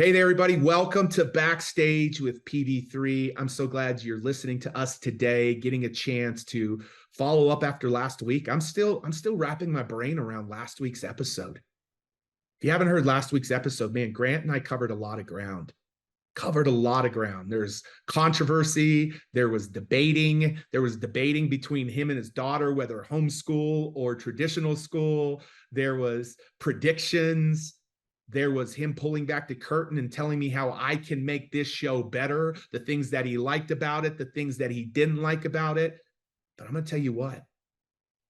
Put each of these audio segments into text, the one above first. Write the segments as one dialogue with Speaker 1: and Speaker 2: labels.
Speaker 1: Hey there, everybody. Welcome to Backstage with PV3. I'm so glad you're listening to us today, getting a chance to follow up after last week. I'm still wrapping my brain around last week's episode. If you haven't heard last week's episode, man, Grant and I covered a lot of ground. There's controversy. There was debating. There was debating between him and his daughter, whether homeschool or traditional school. There was predictions. There was him pulling back the curtain and telling me how I can make this show better, the things that he liked about it, the things that he didn't like about it. But I'm going to tell you what,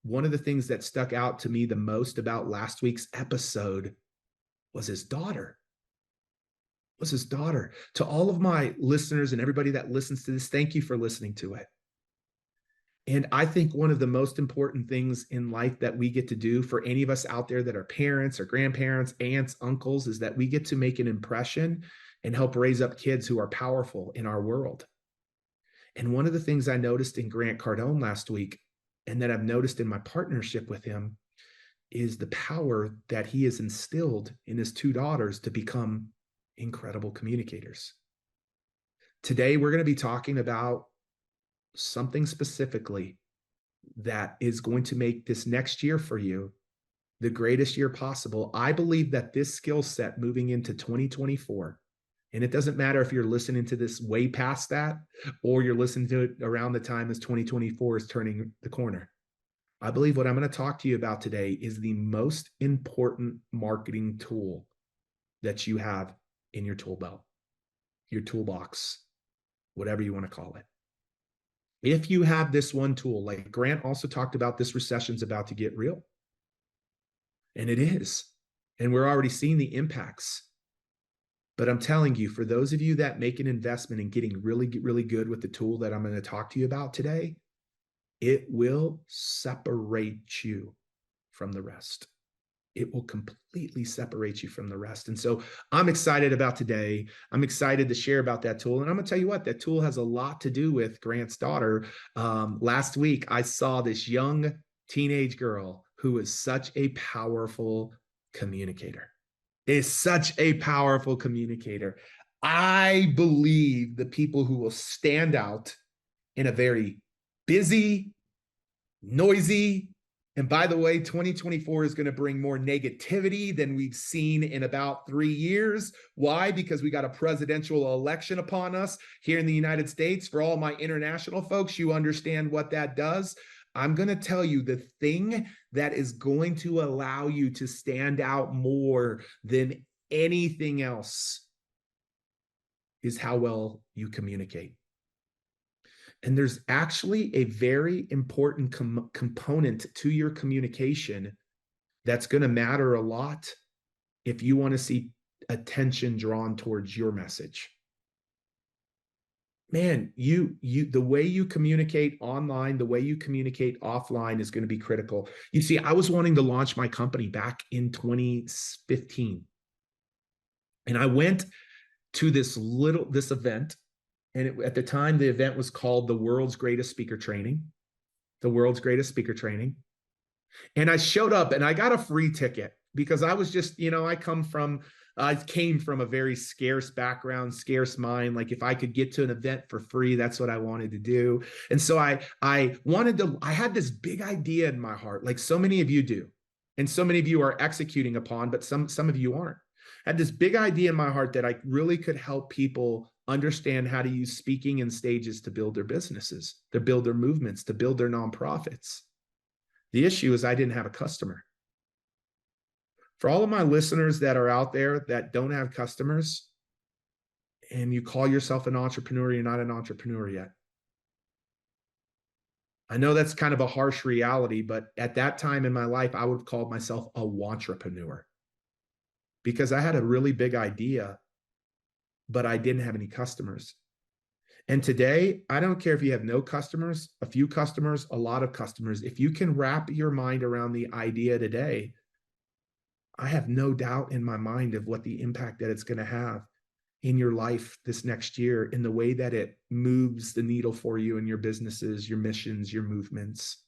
Speaker 1: one of the things that stuck out to me the most about last week's episode was his daughter. To all of my listeners and everybody that listens to this, thank you for listening to it. And I think one of the most important things in life that we get to do for any of us out there that are parents or grandparents, aunts, uncles, is that we get to make an impression and help raise up kids who are powerful in our world. And one of the things I noticed in Grant Cardone last week, and that I've noticed in my partnership with him, is the power that he has instilled in his two daughters to become incredible communicators. Today, we're going to be talking about something specifically that is going to make this next year for you the greatest year possible. I believe that this skill set moving into 2024, and it doesn't matter if you're listening to this way past that or you're listening to it around the time as 2024 is turning the corner. I believe what I'm going to talk to you about today is the most important marketing tool that you have in your tool belt, your toolbox, whatever you want to call it. If you have this one tool, like Grant also talked about, this recession's about to get real. And it is. And we're already seeing the impacts. But I'm telling you, for those of you that make an investment in getting really, really good with the tool that I'm going to talk to you about today, it will separate you from the rest. It will completely separate you from the rest. And so I'm excited about today. I'm excited to share about that tool. And I'm going to tell you what, that tool has a lot to do with Grant's daughter. Last week, I saw this young teenage girl who is such a powerful communicator. I believe the people who will stand out in a very busy, noisy, and by the way, 2024 is going to bring more negativity than we've seen in about 3 years. Why? Because we got a presidential election upon us here in the United States. For all my international folks, you understand what that does. I'm going to tell you the thing that is going to allow you to stand out more than anything else is how well you communicate. And there's actually a very important component to your communication that's going to matter a lot if you want to see attention drawn towards your message. Man, the way you communicate online, the way you communicate offline is going to be critical. You see, I was wanting to launch my company back in 2015. And I went to this event. And at the time, the event was called the World's Greatest Speaker Training. And I showed up and I got a free ticket because I was just, I came from a very scarce background, scarce mind. Like if I could get to an event for free, that's what I wanted to do. And so I had this big idea in my heart, like so many of you do. And so many of you are executing upon, but some of you aren't. I had this big idea in my heart that I really could help people understand how to use speaking and stages to build their businesses, to build their movements, to build their nonprofits. The issue is I didn't have a customer. For all of my listeners that are out there that don't have customers and you call yourself an entrepreneur, you're not an entrepreneur yet. I know that's kind of a harsh reality, but at that time in my life, I would have called myself a wantrepreneur because I had a really big idea, but I didn't have any customers. And today, I don't care if you have no customers, a few customers, a lot of customers. If you can wrap your mind around the idea today, I have no doubt in my mind of what the impact that it's going to have in your life this next year, in the way that it moves the needle for you in your businesses, your missions, your movements.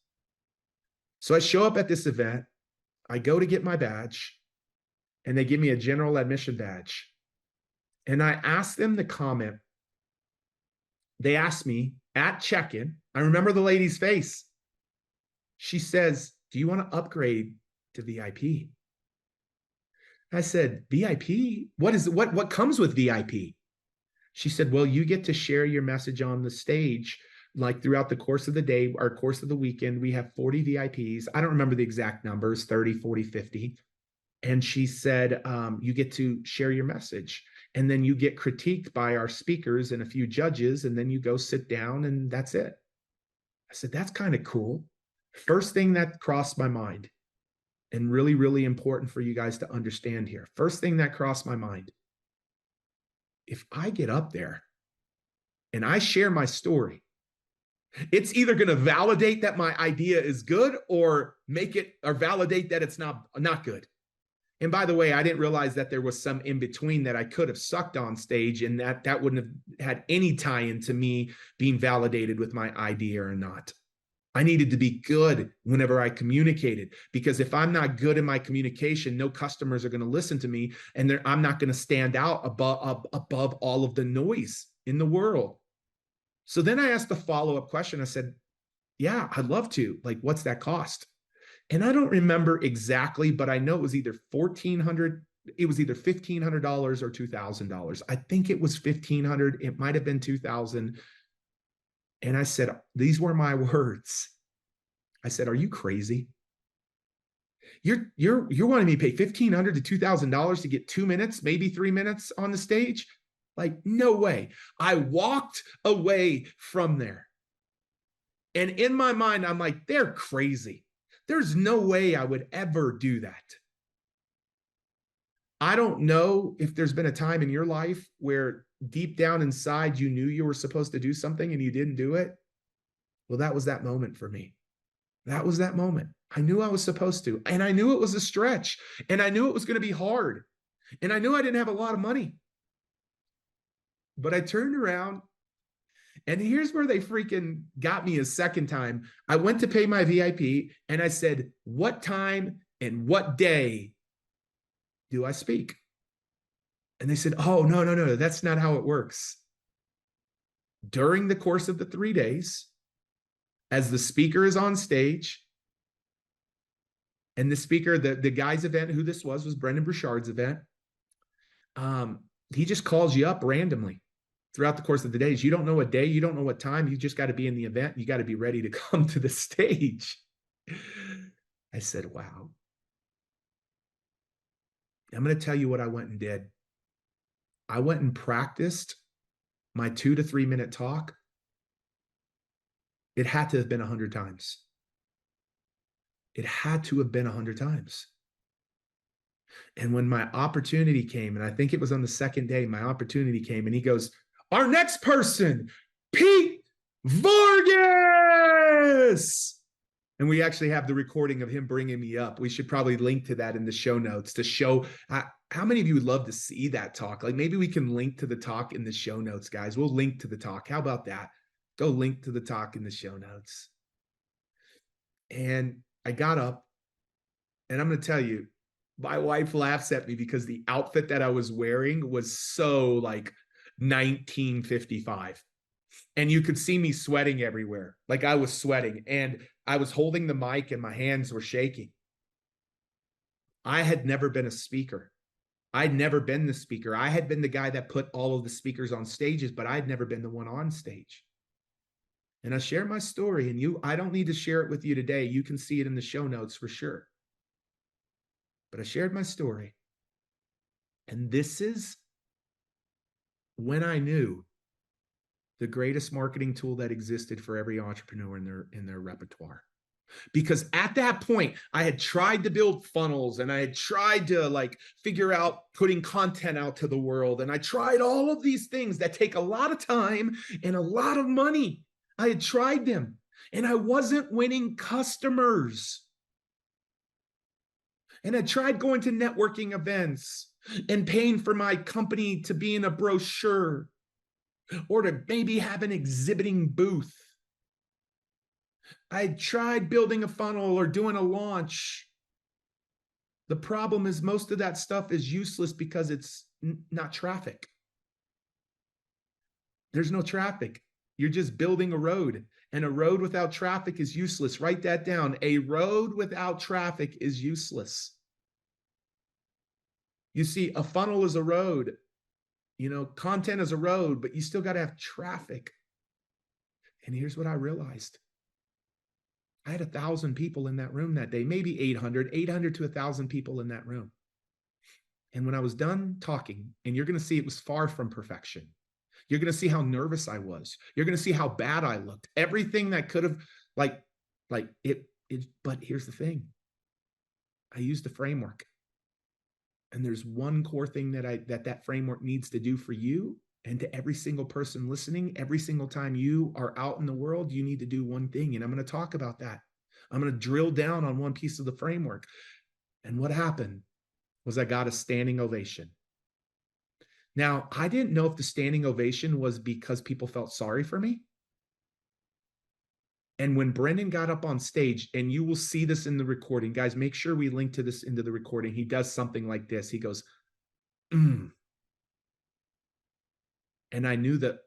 Speaker 1: So I show up at this event, I go to get my badge, and they give me a general admission badge. And I asked them to comment. They asked me at check-in. I remember the lady's face. She says, "Do you want to upgrade to VIP?" I said, "VIP? What comes with VIP?" She said, "Well, you get to share your message on the stage like throughout the course of the day or course of the weekend. We have 40 VIPs. I don't remember the exact numbers, 30, 40, 50. And she said, you get to share your message. And then you get critiqued by our speakers and a few judges. And then you go sit down and that's it." I said, "That's kind of cool." First thing that crossed my mind, and really, really important for you guys to understand here. First thing that crossed my mind, if I get up there and I share my story, it's either going to validate that my idea is good or make it or validate that it's not good. And by the way, I didn't realize that there was some in between that I could have sucked on stage, and that wouldn't have had any tie into me being validated with my idea or not. I needed to be good whenever I communicated, because if I'm not good in my communication, no customers are going to listen to me, and I'm not going to stand out above all of the noise in the world. So then I asked the follow-up question. I said, "Yeah, I'd love to. Like, what's that cost?" And I don't remember exactly, but I know it was either $1,500 or $2,000. I think it was 1,500. It might have been 2,000. And I said, these were my words. I said, "Are you crazy? You're wanting me to pay $1,500 to $2,000 to get 2 minutes, maybe 3 minutes on the stage? Like, no way." I walked away from there. And in my mind, I'm like, they're crazy. There's no way I would ever do that. I don't know if there's been a time in your life where deep down inside you knew you were supposed to do something and you didn't do it. Well, that was that moment for me. That was that moment. I knew I was supposed to, and I knew it was a stretch, and I knew it was going to be hard, and I knew I didn't have a lot of money. But I turned around, and here's where they freaking got me a second time. I went to pay my VIP, and I said, "What time and what day do I speak?" And they said, "Oh, no, no, no, that's not how it works. During the course of the 3 days, as the speaker is on stage, and the speaker, the guy's event, who this was Brendan Burchard's event, he just calls you up randomly throughout the course of the days. You don't know what day, you don't know what time, you just got to be in the event. You got to be ready to come to the stage." I said, wow. I'm going to tell you what I went and did. I went and practiced my 2 to 3 minute talk. It had to have been 100 times. It had to have been 100 times. And when my opportunity came, and I think it was on the second day, my opportunity came, and he goes, "Our next person, Pete Vargas." And we actually have the recording of him bringing me up. We should probably link to that in the show notes to show how many of you would love to see that talk. Like, maybe we can link to the talk in the show notes, guys. We'll link to the talk. How about that? Go link to the talk in the show notes. And I got up, and I'm going to tell you, my wife laughs at me because the outfit that I was wearing was so like 1955. And you could see me sweating everywhere. Like, I was sweating, and I was holding the mic and my hands were shaking. I had never been a speaker. I'd never been the speaker. I had been the guy that put all of the speakers on stages, but I'd never been the one on stage. And I share my story, and I don't need to share it with you today. You can see it in the show notes for sure. But I shared my story. And this is when I knew the greatest marketing tool that existed for every entrepreneur in their repertoire. Because at that point, I had tried to build funnels, and I had tried to like figure out putting content out to the world. And I tried all of these things that take a lot of time and a lot of money. I had tried them, and I wasn't winning customers. And I tried going to networking events and paying for my company to be in a brochure or to maybe have an exhibiting booth. I tried building a funnel or doing a launch. The problem is most of that stuff is useless because it's not traffic. There's no traffic. You're just building a road, and a road without traffic is useless. Write that down. A road without traffic is useless. You see, a funnel is a road, content is a road, but you still got to have traffic. And here's what I realized. I had 1,000 people in that room that day, maybe 800 to 1,000 people in that room. And when I was done talking, and you're going to see it was far from perfection. You're going to see how nervous I was. You're going to see how bad I looked. Everything that could have but here's the thing. I used a framework. And there's one core thing that framework needs to do for you and to every single person listening. Every single time you are out in the world, you need to do one thing. And I'm going to talk about that. I'm going to drill down on one piece of the framework. And what happened was I got a standing ovation. Now, I didn't know if the standing ovation was because people felt sorry for me. And when Brendan got up on stage, and you will see this in the recording, guys, make sure we link to this into the recording. He does something like this. He goes, And I knew that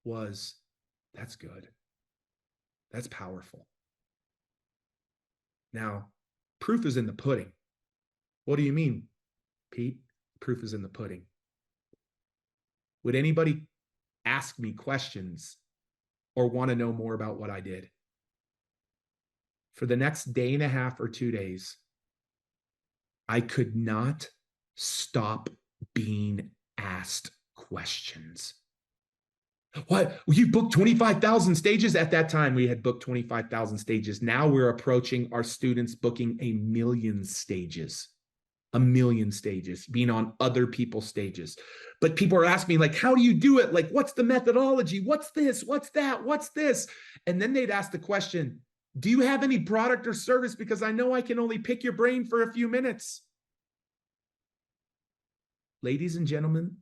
Speaker 1: was, that's good. That's powerful. Now, proof is in the pudding. What do you mean, Pete? Proof is in the pudding. Would anybody ask me questions or want to know more about what I did? For the next day and a half or 2 days, I could not stop being asked questions. What? You booked 25,000 stages? At that time, we had booked 25,000 stages. Now we're approaching our students booking 1 million stages. 1 million stages, being on other people's stages. But people are asking me, how do you do it? What's the methodology? What's this? What's that? What's this? And then they'd ask the question, do you have any product or service? Because I know I can only pick your brain for a few minutes. Ladies and gentlemen,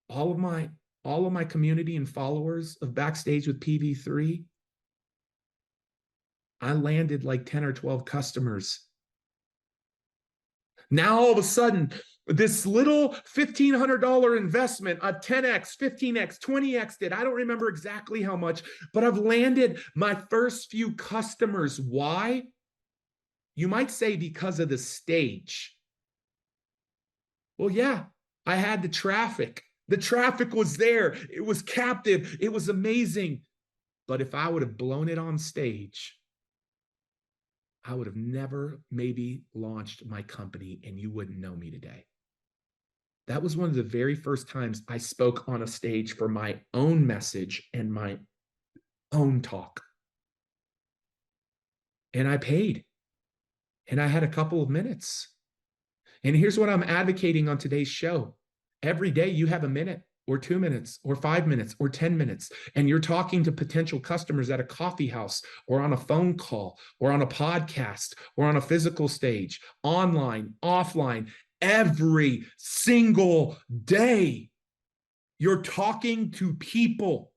Speaker 1: all of my community and followers of Backstage with PV3, I landed 10 or 12 customers. Now, all of a sudden, this little $1,500 investment, a 10X, 15X, 20X did. I don't remember exactly how much, but I've landed my first few customers. Why? You might say because of the stage. Well, yeah, I had the traffic. The traffic was there. It was captive. It was amazing. But if I would have blown it on stage, I would have never maybe launched my company, and you wouldn't know me today. That was one of the very first times I spoke on a stage for my own message and my own talk. And I paid. And I had a couple of minutes. And here's what I'm advocating on today's show. Every day you have a minute or 2 minutes or 5 minutes or 10 minutes, and you're talking to potential customers at a coffee house or on a phone call or on a podcast or on a physical stage, online, offline, every single day. You're talking to people.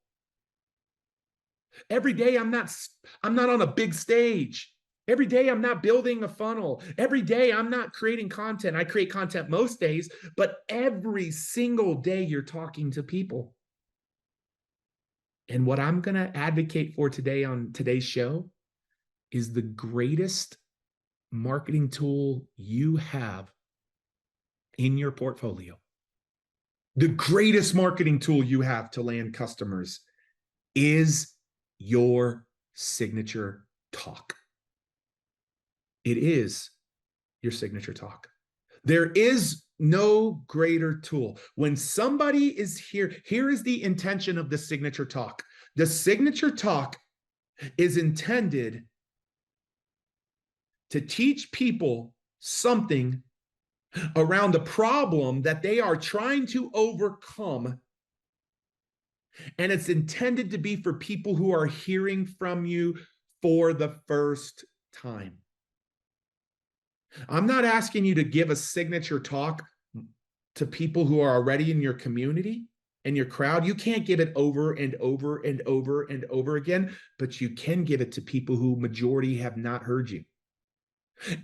Speaker 1: Every day I'm not on a big stage. Every day I'm not building a funnel. Every day I'm not creating content. I create content most days, but every single day you're talking to people. And what I'm going to advocate for today on today's show is the greatest marketing tool you have in your portfolio. The greatest marketing tool you have to land customers is your signature talk. It is your signature talk. There is no greater tool. When somebody is here is the intention of the signature talk. The signature talk is intended to teach people something around the problem that they are trying to overcome. And it's intended to be for people who are hearing from you for the first time. I'm not asking you to give a signature talk to people who are already in your community and your crowd. You can't give it over and over and over and over again, but you can give it to people who majority have not heard you.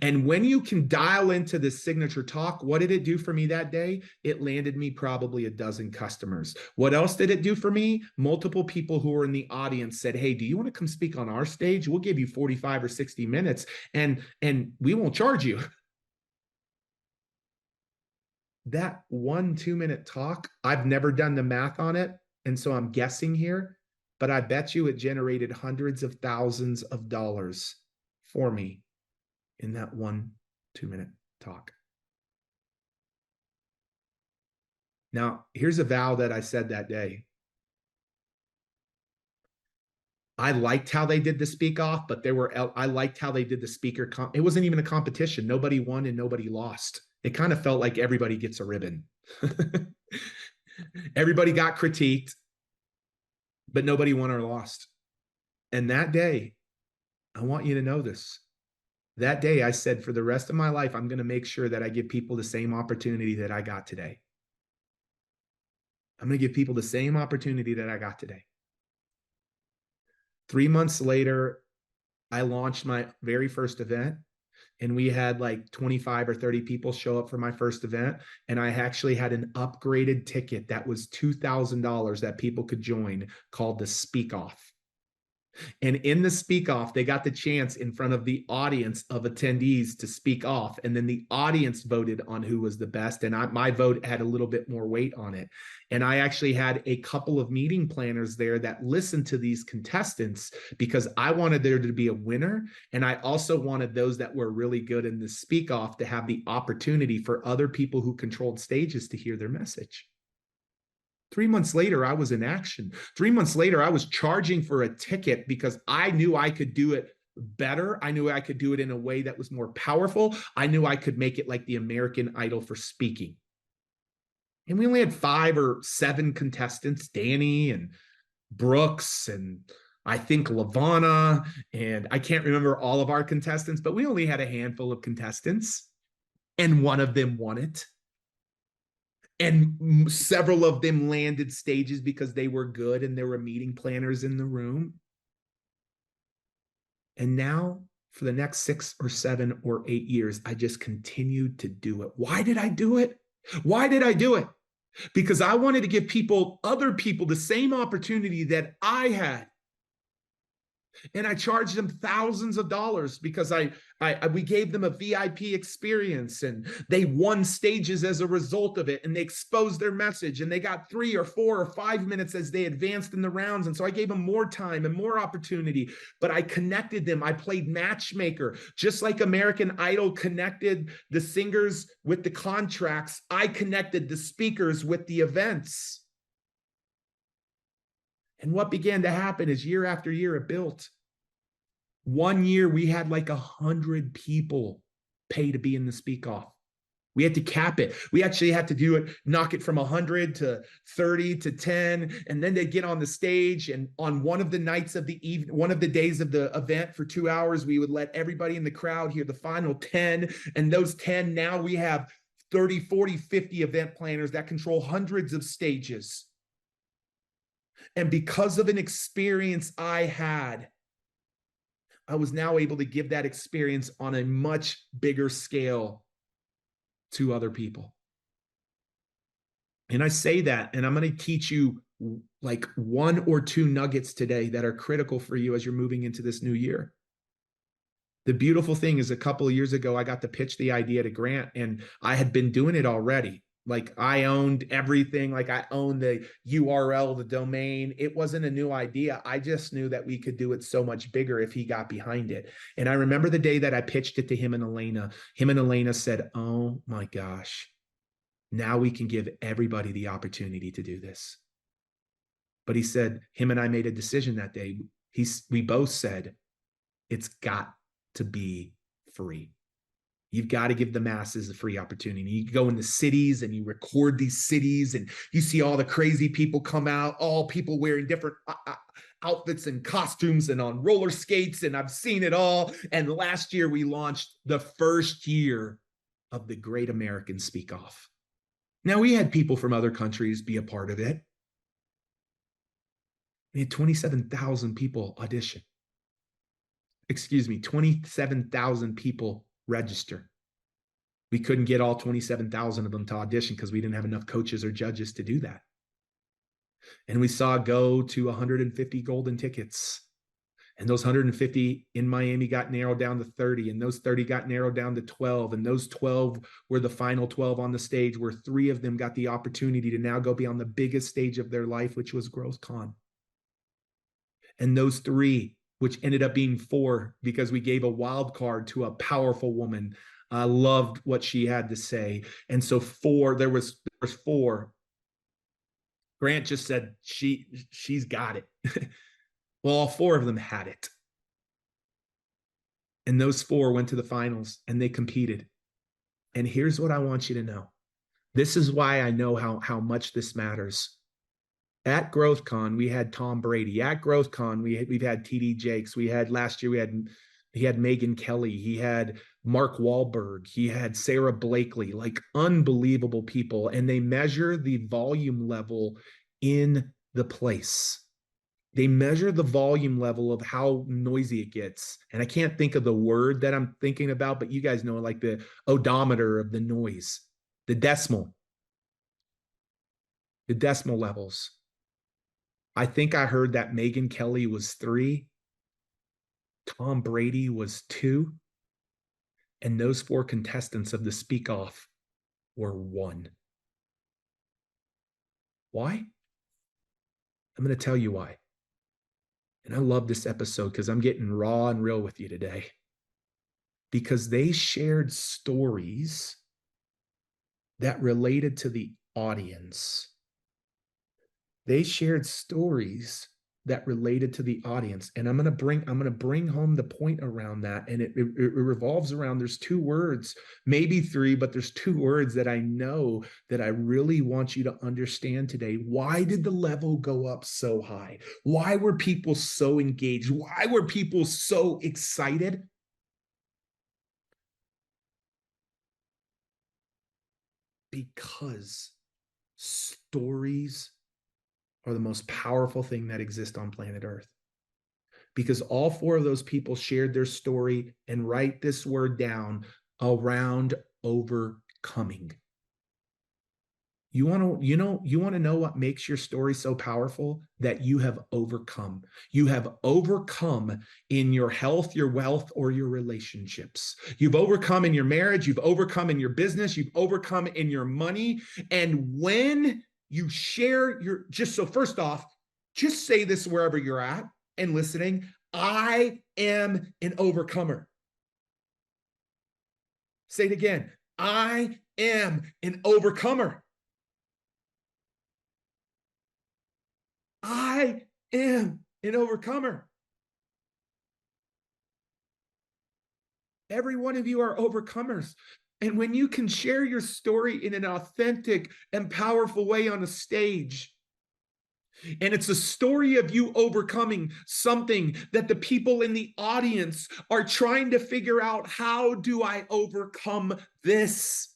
Speaker 1: And when you can dial into this signature talk, what did it do for me that day? It landed me probably a dozen customers. What else did it do for me? Multiple people who were in the audience said, hey, do you want to come speak on our stage? We'll give you 45 or 60 minutes and we won't charge you. That 1 2 minute talk, I've never done the math on it. And so I'm guessing here, but I bet you it generated hundreds of thousands of dollars for me in that 1 2 minute talk. Now, here's a vow that I said that day. I liked how they did the speak off, but I liked how they did the speaker. It wasn't even a competition. Nobody won and nobody lost. It kind of felt like everybody gets a ribbon. Everybody got critiqued, but nobody won or lost. And that day, I want you to know this. That day, I said, for the rest of my life, I'm going to make sure that I give people the same opportunity that I got today. I'm going to give people the same opportunity that I got today. 3 months later, I launched my very first event, and we had like 25 or 30 people show up for my first event. And I actually had an upgraded ticket that was $2,000 that people could join called the Speak Off. And in the speak off, they got the chance in front of the audience of attendees to speak off. And then the audience voted on who was the best. And my vote had a little bit more weight on it. And I actually had a couple of meeting planners there that listened to these contestants because I wanted there to be a winner. And I also wanted those that were really good in the speak off to have the opportunity for other people who controlled stages to hear their message. 3 months later, I was in action. 3 months later, I was charging for a ticket because I knew I could do it better. I knew I could do it in a way that was more powerful. I knew I could make it like the American Idol for speaking. And we only had 5 or 7 contestants, Danny and Brooks and I think Lavana, and I can't remember all of our contestants, but we only had a handful of contestants, and one of them won it. And several of them landed stages because they were good and there were meeting planners in the room. And now for the next 6 or 7 or 8 years, I just continued to do it. Why did I do it? Why did I do it? Because I wanted to give other people the same opportunity that I had. And I charged them thousands of dollars because we gave them a VIP experience, and they won stages as a result of it, and they exposed their message, and they got 3 or 4 or 5 minutes as they advanced in the rounds. And so I gave them more time and more opportunity, but I connected them. I played matchmaker, just like American Idol connected the singers with the contracts. I connected the speakers with the events. And what began to happen is year after year, it built. One year, we had like 100 people pay to be in the speak off. We had to cap it. We actually had to do it, knock it from 100 to 30 to 10. And then they'd get on the stage. And on one of the nights of the evening, one of the days of the event for 2 hours, we would let everybody in the crowd hear the final 10. And those 10, now we have 30, 40, 50 event planners that control hundreds of stages. And because of an experience I had, I was now able to give that experience on a much bigger scale to other people. And I say that, and I'm going to teach you like 1 or 2 nuggets today that are critical for you as you're moving into this new year. The beautiful thing is, a couple of years ago, I got to pitch the idea to Grant, and I had been doing it already. Like, I owned everything. Like, I owned the URL, the domain. It wasn't a new idea. I just knew that we could do it so much bigger if he got behind it. And I remember the day that I pitched it to him and Elena said, oh my gosh, now we can give everybody the opportunity to do this. But he said, him and I made a decision that day. We both said, it's got to be free. You've got to give the masses a free opportunity. You go into cities and you record these cities, and you see all the crazy people come out, all people wearing different outfits and costumes and on roller skates, and I've seen it all. And last year we launched the first year of the Great American Speak Off. Now, we had people from other countries be a part of it. We had 27,000 people audition. 27,000 people register. We couldn't get all 27,000 of them to audition because we didn't have enough coaches or judges to do that. And we saw go to 150 golden tickets. And those 150 in Miami got narrowed down to 30, and those 30 got narrowed down to 12. And those 12 were the final 12 on the stage, where 3 of them got the opportunity to now go be on the biggest stage of their life, which was GrowthCon. And those 3, which ended up being 4, because we gave a wild card to a powerful woman. I loved what she had to say. And so 4, there was 4. Grant just said she's got it. Well, all 4 of them had it. And those 4 went to the finals and they competed. And here's what I want you to know. This is why I know how much this matters. At GrowthCon, we had Tom Brady. At GrowthCon, we've had TD Jakes. We had last year, he had Megyn Kelly. He had Mark Wahlberg. He had Sarah Blakely, like unbelievable people. And they measure the volume level in the place. They measure the volume level of how noisy it gets. And I can't think of the word that I'm thinking about, but you guys know, like the odometer of the noise, the decimal levels. I think I heard that Megyn Kelly was 3, Tom Brady was 2, and those 4 contestants of the Speak Off were 1. Why? I'm going to tell you why. And I love this episode because I'm getting raw and real with you today. Because they shared stories that related to the audience. They shared stories that related to the audience. And I'm going to bring home the point around that. And it revolves around, there's 2 words, maybe 3, but there's 2 words that I know that I really want you to understand today. Why did the level go up so high? Why were people so engaged? Why were people so excited? Because stories are the most powerful thing that exists on planet Earth. Because all 4 of those people shared their story, and write this word down, around overcoming. You want to know what makes your story so powerful? That you have overcome. You have overcome in your health, your wealth, or your relationships. You've overcome in your marriage. You've overcome in your business. You've overcome in your money. And when you share so first off, just say this wherever you're at and listening. I am an overcomer. Say it again. I am an overcomer. I am an overcomer. Every one of you are overcomers. And when you can share your story in an authentic and powerful way on a stage, and it's a story of you overcoming something that the people in the audience are trying to figure out, how do I overcome this?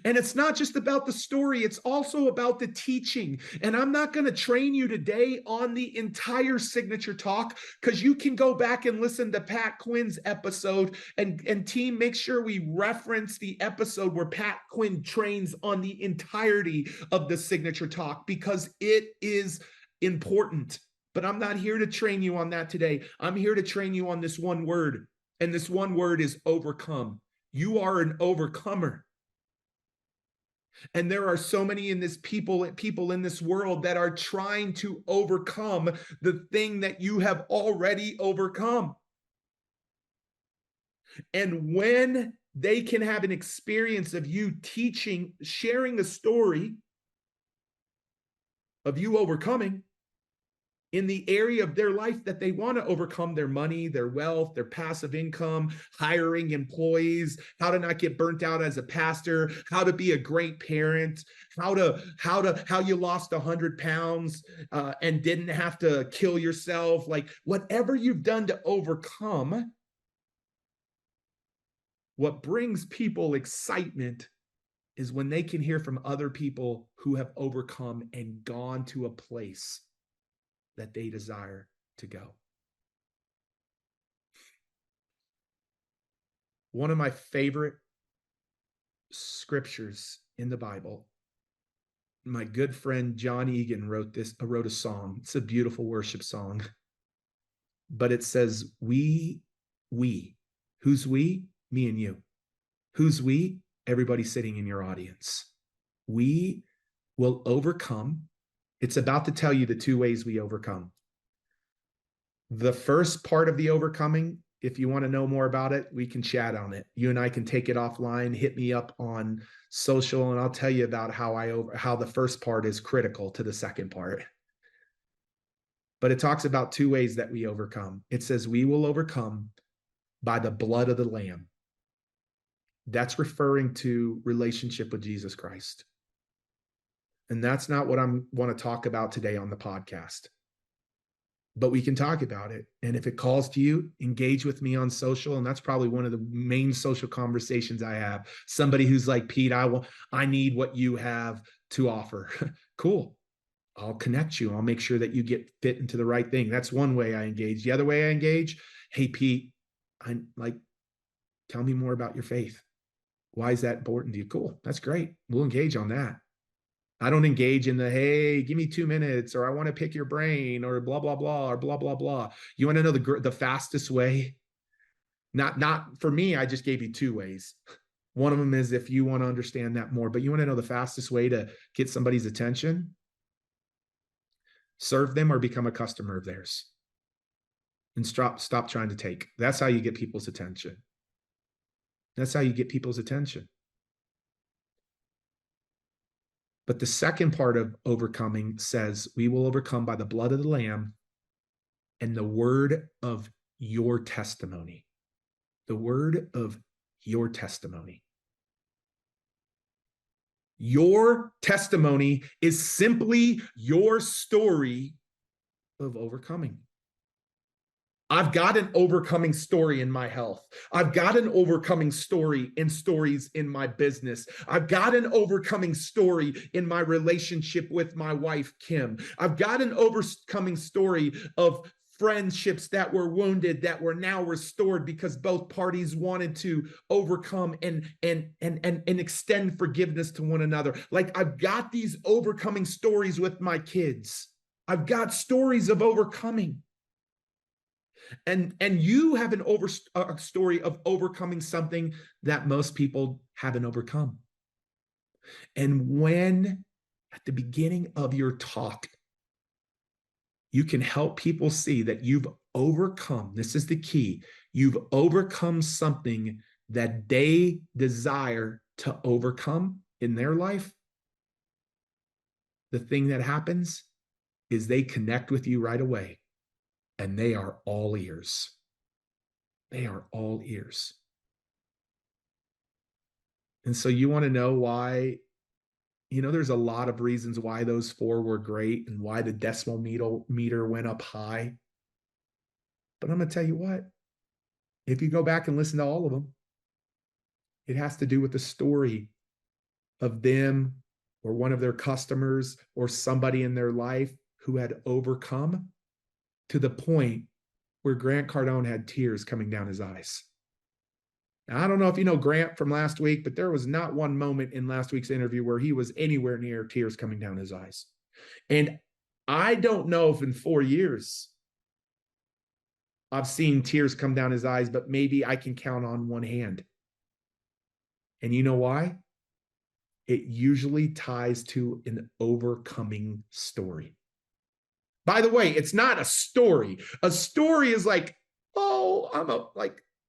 Speaker 1: And it's not just about the story, it's also about the teaching. And I'm not going to train you today on the entire signature talk, because you can go back and listen to Pat Quinn's episode. And team, make sure we reference the episode where Pat Quinn trains on the entirety of the signature talk, because it is important. But I'm not here to train you on that today. I'm here to train you on this one word. And this one word is overcome. You are an overcomer. And there are so many in this people in this world that are trying to overcome the thing that you have already overcome. And when they can have an experience of you teaching, sharing a story of you overcoming in the area of their life that they want to overcome, their money, their wealth, their passive income, hiring employees, how to not get burnt out as a pastor, how to be a great parent, how you lost 100 pounds and didn't have to kill yourself, like whatever you've done to overcome. What brings people excitement is when they can hear from other people who have overcome and gone to a place that they desire to go. One of my favorite scriptures in the Bible, my good friend John Egan wrote a song. It's a beautiful worship song, but it says, we, who's we? Me and you. Who's we? Everybody sitting in your audience. We will overcome. It's about to tell you the two ways we overcome. The first part of the overcoming, if you want to know more about it, we can chat on it. You and I can take it offline, hit me up on social, and I'll tell you about how the first part is critical to the second part. But it talks about two ways that we overcome. It says we will overcome by the blood of the Lamb. That's referring to relationship with Jesus Christ. And that's not what I want to talk about today on the podcast. But we can talk about it. And if it calls to you, engage with me on social. And that's probably one of the main social conversations I have. Somebody who's like, Pete, I need what you have to offer. Cool. I'll connect you. I'll make sure that you get fit into the right thing. That's one way I engage. The other way I engage, hey, Pete, tell me more about your faith. Why is that important to you? Cool. That's great. We'll engage on that. I don't engage in the, hey, give me 2 minutes, or I want to pick your brain, or blah, blah, blah, or blah, blah, blah. You want to know the fastest way? Not for me, I just gave you two ways. One of them is if you want to understand that more, but you want to know the fastest way to get somebody's attention? Serve them or become a customer of theirs. And stop trying to take. That's how you get people's attention. That's how you get people's attention. But the second part of overcoming says, we will overcome by the blood of the Lamb and the word of your testimony. The word of your testimony. Your testimony is simply your story of overcoming. I've got an overcoming story in my health. I've got an overcoming story in stories in my business. I've got an overcoming story in my relationship with my wife, Kim. I've got an overcoming story of friendships that were wounded that were now restored because both parties wanted to overcome and extend forgiveness to one another. Like, I've got these overcoming stories with my kids. I've got stories of overcoming. And you have a story of overcoming something that most people haven't overcome. And when at the beginning of your talk, you can help people see that you've overcome, this is the key, you've overcome something that they desire to overcome in their life, the thing that happens is they connect with you right away. And they are all ears. They are all ears. And so you want to know why, there's a lot of reasons why those 4 were great and why the decimal meter went up high. But I'm going to tell you what, if you go back and listen to all of them, it has to do with the story of them or one of their customers or somebody in their life who had overcome to the point where Grant Cardone had tears coming down his eyes. Now, I don't know if you know Grant from last week, but there was not one moment in last week's interview where he was anywhere near tears coming down his eyes. And I don't know if in 4 years I've seen tears come down his eyes, but maybe I can count on one hand. And you know why? It usually ties to an overcoming story. By the way, it's not a story. A story is like, oh,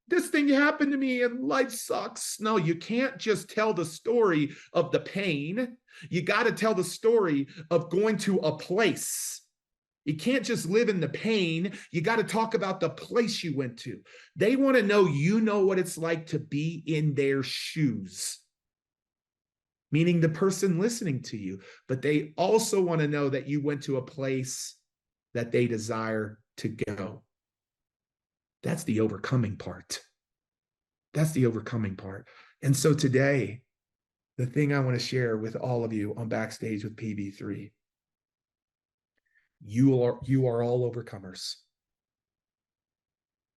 Speaker 1: this thing happened to me and life sucks. No, you can't just tell the story of the pain. You got to tell the story of going to a place. You can't just live in the pain. You got to talk about the place you went to. They want to know you know what it's like to be in their shoes, meaning the person listening to you. But they also want to know that you went to a place that they desire to go. That's the overcoming part. That's the overcoming part. And so today, the thing I want to share with all of you on Backstage with PB3, you are all overcomers.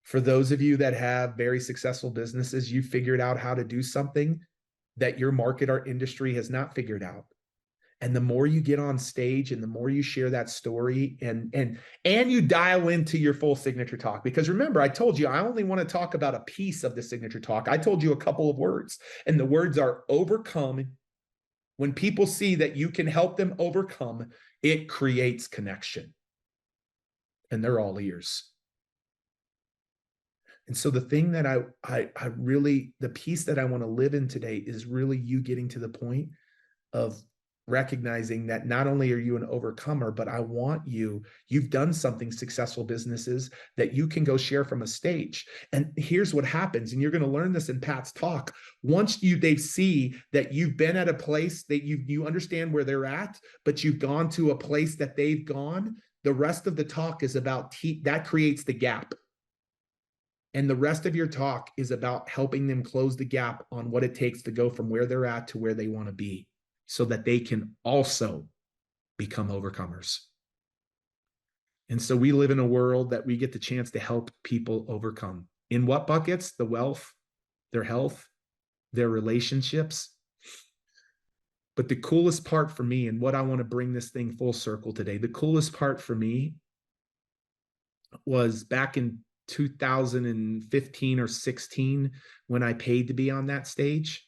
Speaker 1: For those of you that have very successful businesses, you figured out how to do something that your market or industry has not figured out. And the more you get on stage and the more you share that story and you dial into your full signature talk, because remember, I told you I only want to talk about a piece of the signature talk. I told you a couple of words, and the words are overcome. When people see that you can help them overcome, it creates connection, and they're all ears. And so the thing that I really, the piece that I want to live in today is really you getting to the point of recognizing that not only are you an overcomer, but I want you've done something, successful businesses, that you can go share from a stage. And here's what happens, and you're going to learn this in Pat's talk. Once they see that you've been at a place that you understand where they're at, but you've gone to a place that they've gone, the rest of the talk is about that creates the gap. And the rest of your talk is about helping them close the gap on what it takes to go from where they're at to where they want to be, so that they can also become overcomers. And so we live in a world that we get the chance to help people overcome. In what buckets? The wealth, their health, their relationships. But the coolest part for me, and what I want to bring this thing full circle today, the coolest part for me was back in 2015 or 16 when I paid to be on that stage.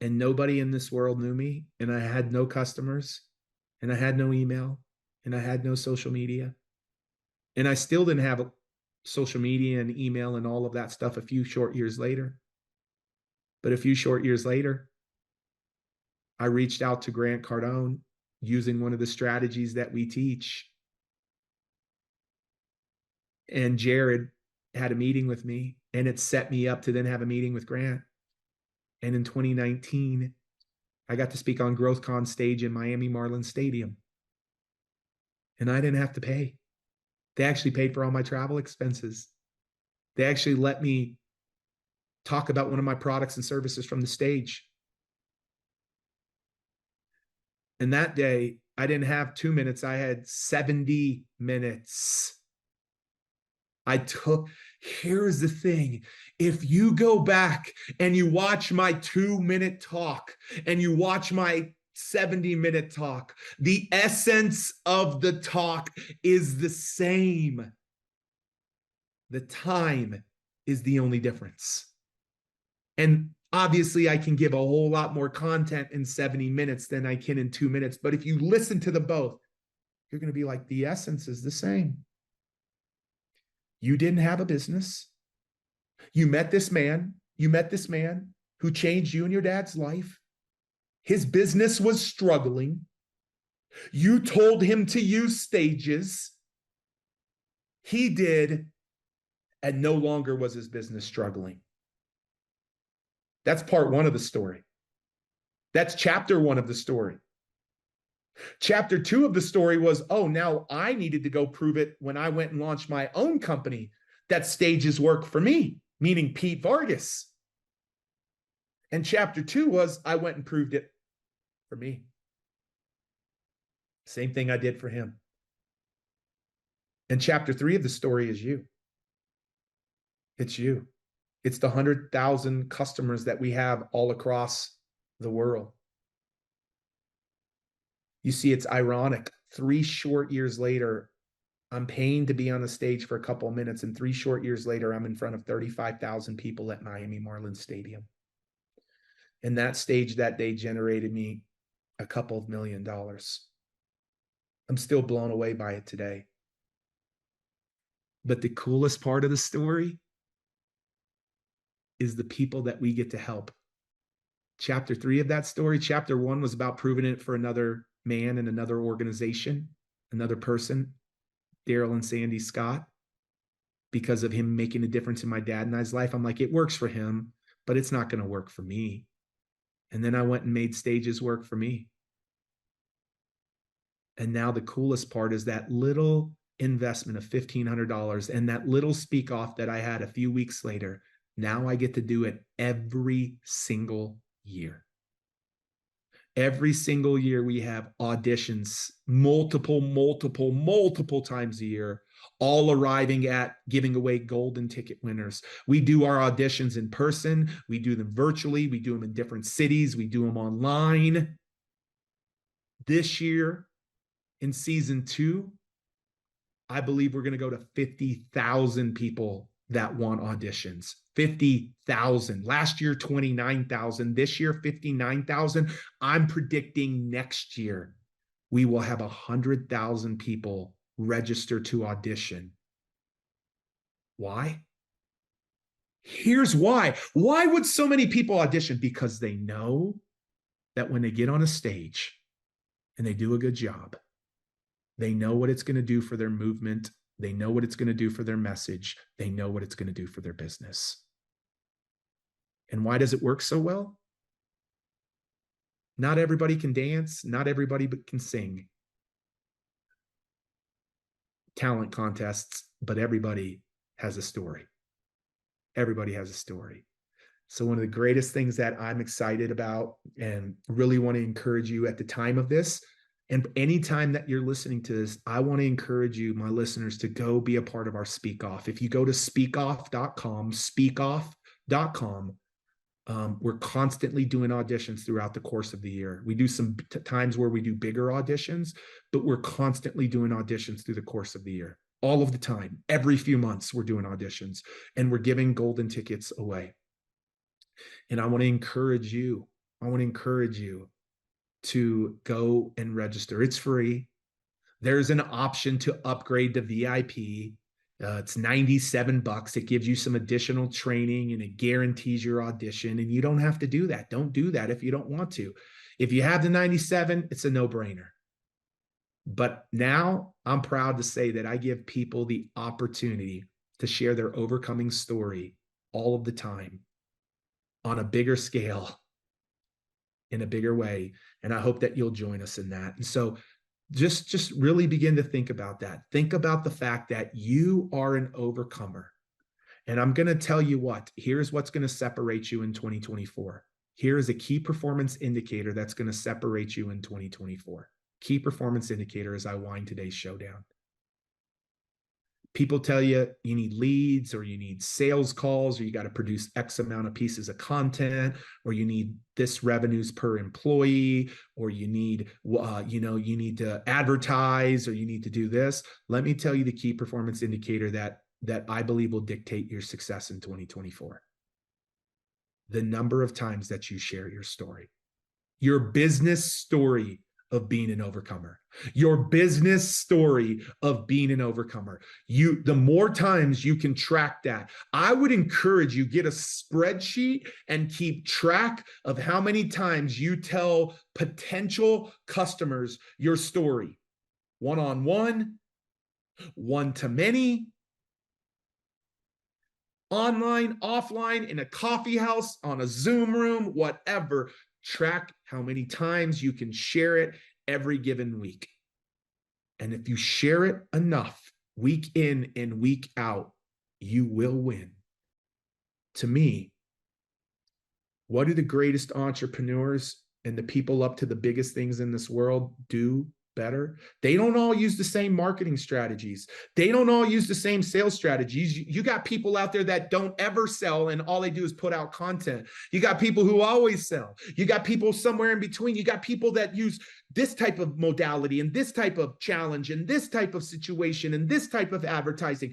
Speaker 1: And nobody in this world knew me, and I had no customers, and I had no email, and I had no social media. And I still didn't have social media and email and all of that stuff a few short years later. But a few short years later, I reached out to Grant Cardone using one of the strategies that we teach. And Jared had a meeting with me, and it set me up to then have a meeting with Grant. And in 2019, I got to speak on GrowthCon stage in Miami Marlins Stadium. And I didn't have to pay. They actually paid for all my travel expenses. They actually let me talk about one of my products and services from the stage. And that day, I didn't have 2 minutes. I had 70 minutes. Here's the thing. If you go back and you watch my 2-minute talk and you watch my 70-minute talk, the essence of the talk is the same. The time is the only difference. And obviously, I can give a whole lot more content in 70 minutes than I can in 2 minutes. But if you listen to them both, you're going to be like, the essence is the same. You didn't have a business. You met this man who changed you and your dad's life. His business was struggling. You told him to use stages. He did, and no longer was his business struggling. That's part one of the story. That's chapter one of the story. Chapter two of the story was, oh, now I needed to go prove it when I went and launched my own company that stages work for me, meaning Pete Vargas. And chapter two was, I went and proved it for me. Same thing I did for him. And chapter three of the story is you. It's you. It's the 100,000 customers that we have all across the world. You see, it's ironic. 3 short years later, I'm paying to be on the stage for a couple of minutes, and 3 short years later, I'm in front of 35,000 people at Miami Marlins Stadium. And that stage that day generated me a couple of $1 million. I'm still blown away by it today. But the coolest part of the story is the people that we get to help. Chapter 3 of that story, chapter 1 was about proving it for another man and another organization, another person, Daryl and Sandy Scott, because of him making a difference in my dad and I's life. I'm like, it works for him, but it's not going to work for me. And then I went and made stages work for me. And now the coolest part is that little investment of $1,500 and that little speak off that I had a few weeks later. Now I get to do it every single year. Every single year we have auditions multiple times a year, all arriving at giving away golden ticket winners. We do our auditions in person, we do them virtually, we do them in different cities, we do them online. This year in season 2, I believe we're going to go to 50,000 people that want auditions. 50,000. Last year, 29,000. This year, 59,000. I'm predicting next year we will have 100,000 people register to audition. Why? Here's why. Why would so many people audition? Because they know that when they get on a stage and they do a good job, they know what it's going to do for their movement. They know what it's going to do for their message. They know what it's going to do for their business. And why does it work so well? Not everybody can dance. Not everybody can sing. Talent contests, but everybody has a story. Everybody has a story. So one of the greatest things that I'm excited about and really want to encourage you at the time of this, and anytime that you're listening to this, I want to encourage you, my listeners, to go be a part of our Speak Off. If you go to speakoff.com, we're constantly doing auditions throughout the course of the year. We do some times where we do bigger auditions, but we're constantly doing auditions through the course of the year. All of the time, every few months, we're doing auditions and we're giving golden tickets away. And I want to encourage you to go and register. It's free. There's an option to upgrade to VIP. It's $97. It gives you some additional training and it guarantees your audition. And you don't have to do that. Don't do that if you don't want to. If you have the 97, it's a no-brainer. But now I'm proud to say that I give people the opportunity to share their overcoming story all of the time on a bigger scale, in a bigger way. And I hope that you'll join us in that. And so just really begin to think about that. Think about the fact that you are an overcomer. And I'm going to tell you here's what's going to separate you in 2024. Here is a key performance indicator that's going to separate you in 2024. Key performance indicator as I wind today's show down. People tell you you need leads or you need sales calls or you got to produce X amount of pieces of content or you need this revenues per employee or you need, you need to advertise or you need to do this. Let me tell you the key performance indicator that I believe will dictate your success in 2024. The number of times that you share your story, your business story of being an overcomer, your business story of being an overcomer. The more times you can track that, I would encourage you, get a spreadsheet and keep track of how many times you tell potential customers your story. One-on-one, one-to-many, online, offline, in a coffee house, on a Zoom room, whatever. Track how many times you can share it every given week. And if you share it enough, week in and week out, you will win. To me, what do the greatest entrepreneurs and the people up to the biggest things in this world do better? They don't all use the same marketing strategies. They don't all use the same sales strategies. You got people out there that don't ever sell and all they do is put out content. You got people who always sell. You got people somewhere in between. You got people that use this type of modality and this type of challenge and this type of situation and this type of advertising.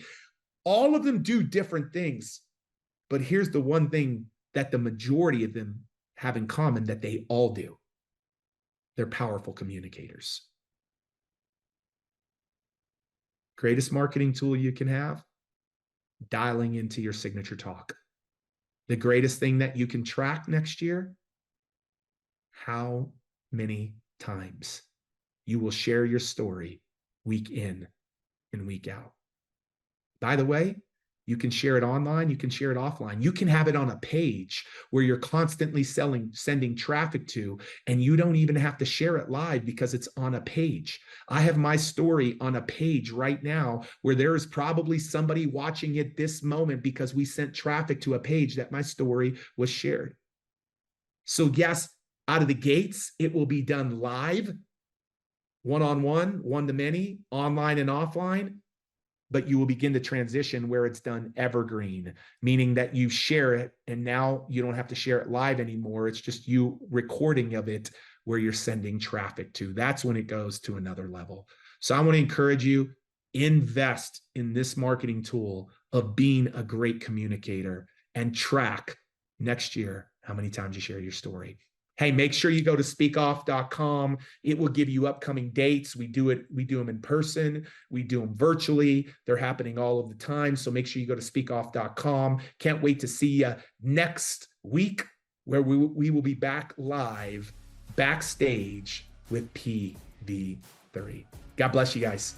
Speaker 1: All of them do different things. But here's the one thing that the majority of them have in common that they all do. They're powerful communicators. Greatest marketing tool you can have, dialing into your signature talk. The greatest thing that you can track next year, how many times you will share your story week in and week out. By the way, you can share it online, you can share it offline. You can have it on a page where you're constantly sending traffic to, and you don't even have to share it live because it's on a page. I have my story on a page right now where there is probably somebody watching it this moment because we sent traffic to a page that my story was shared. So yes, out of the gates, it will be done live, one-on-one, one-to-many, online and offline. but you will begin to transition where it's done evergreen, meaning that you share it and now you don't have to share it live anymore. It's just you recording of it where you're sending traffic to. That's when it goes to another level. So I want to encourage you, invest in this marketing tool of being a great communicator and track next year how many times you share your story. Hey, make sure you go to speakoff.com. It will give you upcoming dates. We do them in person, we do them virtually. They're happening all of the time. So make sure you go to speakoff.com. Can't wait to see you next week, where we will be back live backstage with PV3. God bless you guys.